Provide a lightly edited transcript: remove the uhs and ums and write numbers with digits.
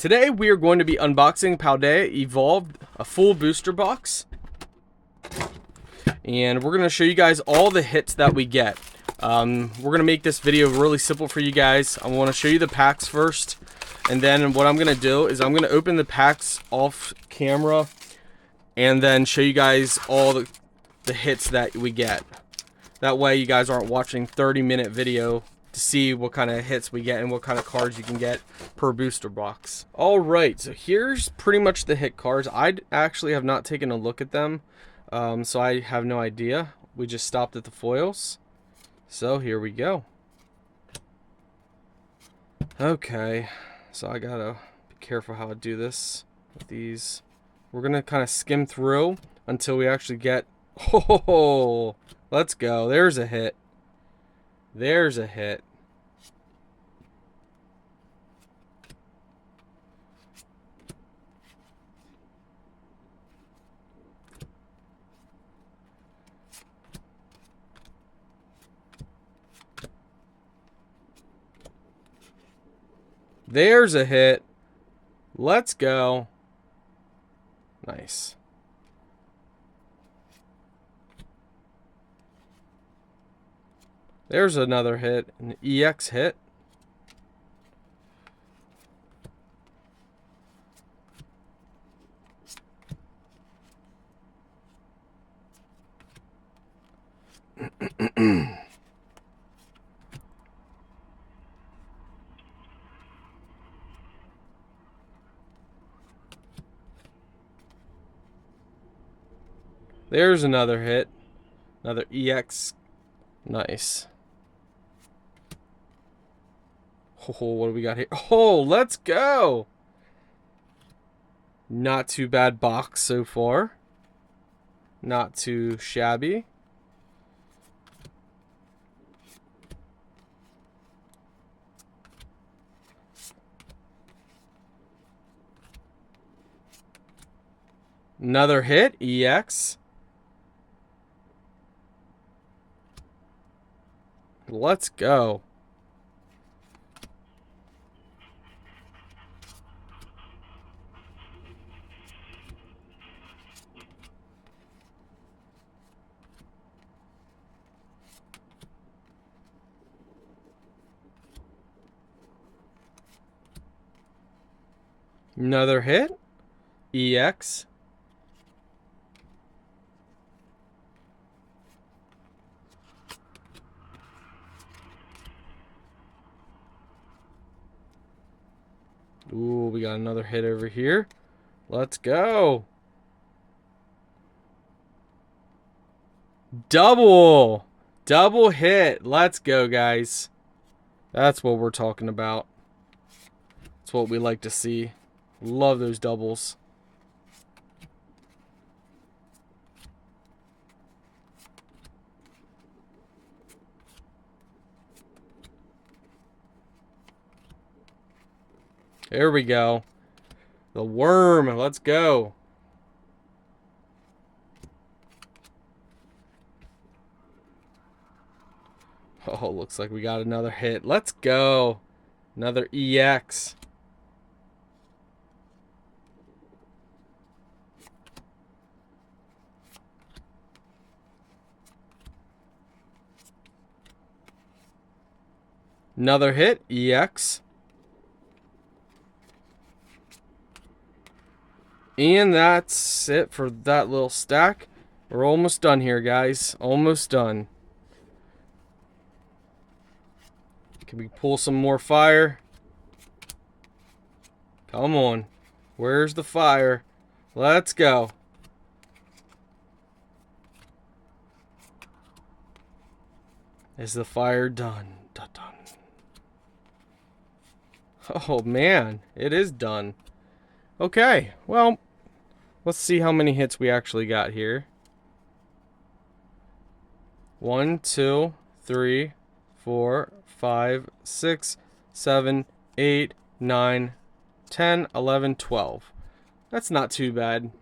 Today we are going to be unboxing Paldea Evolved, a full booster box. And we're going to show you guys all the hits that we get. We're going to make this video really simple for you guys. I want to show you the packs first. And then what I'm going to do is I'm going to open the packs off camera. And then show you guys all the hits that we get. That way you guys aren't watching 30-minute video to see what kind of hits we get and what kind of cards you can get per booster box. Alright, so here's pretty much the hit cards. I actually have not taken a look at them, so I have no idea. We just stopped at the foils. So here we go. Okay, so I gotta be careful how I do this with these. We're gonna kind of skim through until we actually get... Oh, let's go. There's a hit. There's a hit. There's a hit. Let's go. Nice. There's another hit, an EX hit. There's another hit, another EX. Nice. Oh, what do we got here? Oh, let's go. Not too bad box so far. Not too shabby. Another hit, EX. Let's go. Another hit, EX. Ooh, we got another hit over here. Let's go. Double hit. Let's go, guys. That's what we're talking about. That's what we like to see. Love those doubles. There we go. The worm. Let's go. Oh, looks like we got another hit. Let's go. Another EX. Another hit, EX. And that's it for that little stack. We're almost done here, guys. Almost done. Can we pull some more fire? Come on. Where's the fire? Let's go. Is the fire done? Dun, dun. Oh man, it is done. Okay, well, let's see how many hits we actually got here. 1, 2, 3, 4, 5, 6, 7, 8, 9, 10, 11, 12. That's not too bad.